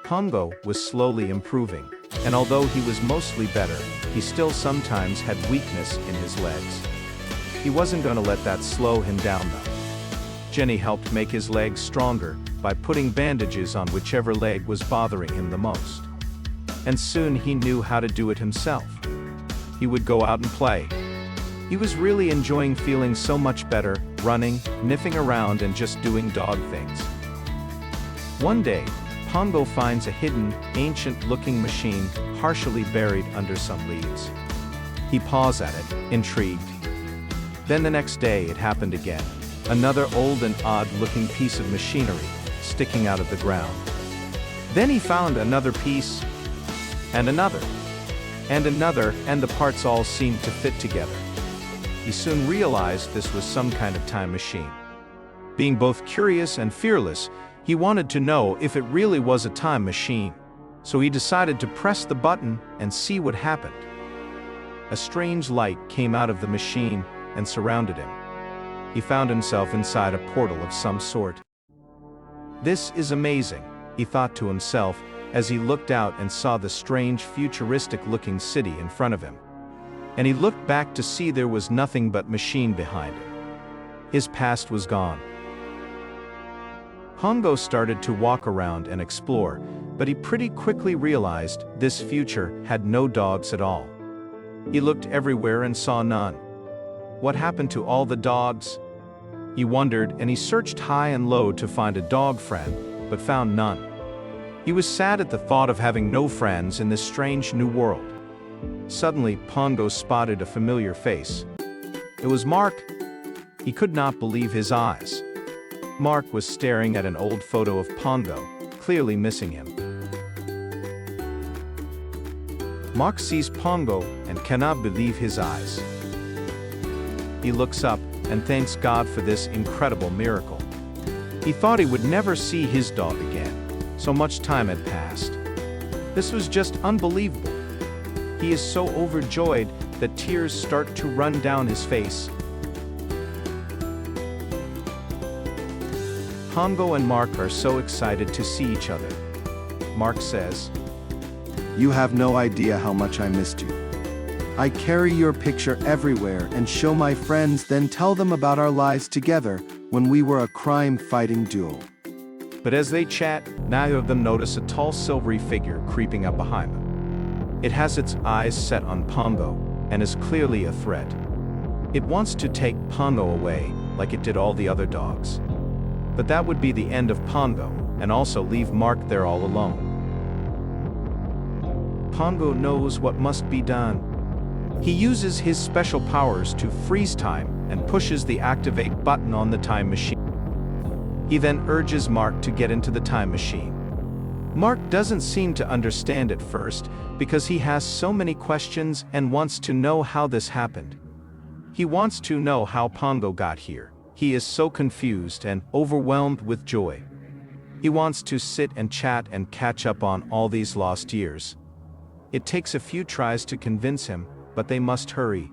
Pongo was slowly improving, and although he was mostly better, he still sometimes had weakness in his legs. He wasn't going to let that slow him down though. Jenny helped make his legs stronger by putting bandages on whichever leg was bothering him the most. And soon he knew how to do it himself. He would go out and play. He was really enjoying feeling so much better, running, niffing around and just doing dog things. One day, Pongo finds a hidden, ancient-looking machine partially buried under some leaves. He paws at it, intrigued. Then the next day it happened again. Another old and odd-looking piece of machinery sticking out of the ground. Then he found another piece, and another, and another, and the parts all seemed to fit together. He soon realized this was some kind of time machine. Being both curious and fearless, he wanted to know if it really was a time machine, so he decided to press the button and see what happened. A strange light came out of the machine and surrounded him. He found himself inside a portal of some sort. "This is amazing," he thought to himself as he looked out and saw the strange futuristic-looking city in front of him. And he looked back to see there was nothing but machine behind him. His past was gone. Pongo started to walk around and explore, but he pretty quickly realized this future had no dogs at all. He looked everywhere and saw none. What happened to all the dogs? He wondered, and he searched high and low to find a dog friend, but found none. He was sad at the thought of having no friends in this strange new world. Suddenly, Pongo spotted a familiar face. It was Mark. He could not believe his eyes. Mark was staring at an old photo of Pongo, clearly missing him. Mark sees Pongo and cannot believe his eyes. He looks up and thanks God for this incredible miracle. He thought he would never see his dog again. So much time had passed. This was just unbelievable. He is so overjoyed that tears start to run down his face. Pongo and Mark are so excited to see each other. Mark says, "You have no idea how much I missed you. I carry your picture everywhere and show my friends, then tell them about our lives together when we were a crime-fighting duo." But as they chat, neither of them notice a tall silvery figure creeping up behind them. It has its eyes set on Pongo and is clearly a threat. It wants to take Pongo away like it did all the other dogs. But that would be the end of Pongo, and also leave Mark there all alone. Pongo knows what must be done. He uses his special powers to freeze time and pushes the activate button on the time machine. He then urges Mark to get into the time machine. Mark doesn't seem to understand at first because he has so many questions and wants to know how this happened. He wants to know how Pongo got here. He is so confused and overwhelmed with joy. He wants to sit and chat and catch up on all these lost years. It takes a few tries to convince him, but they must hurry.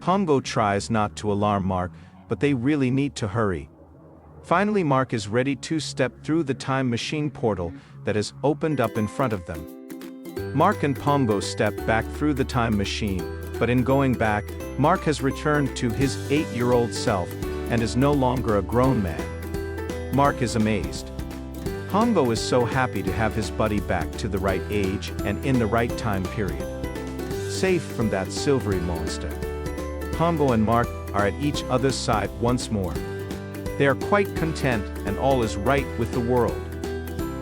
Pongo tries not to alarm Mark, but they really need to hurry. Finally, Mark is ready to step through the time machine portal that has opened up in front of them. Mark and Pongo step back through the time machine, but in going back, Mark has returned to his 8-year-old self and is no longer a grown man. Mark is amazed. Pongo is so happy to have his buddy back to the right age and in the right time period. Safe from that silvery monster. Pongo and Mark are at each other's side once more. They are quite content and all is right with the world.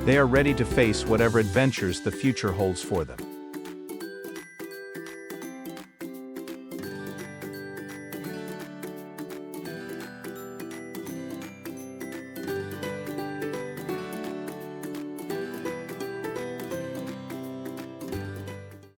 They are ready to face whatever adventures the future holds for them.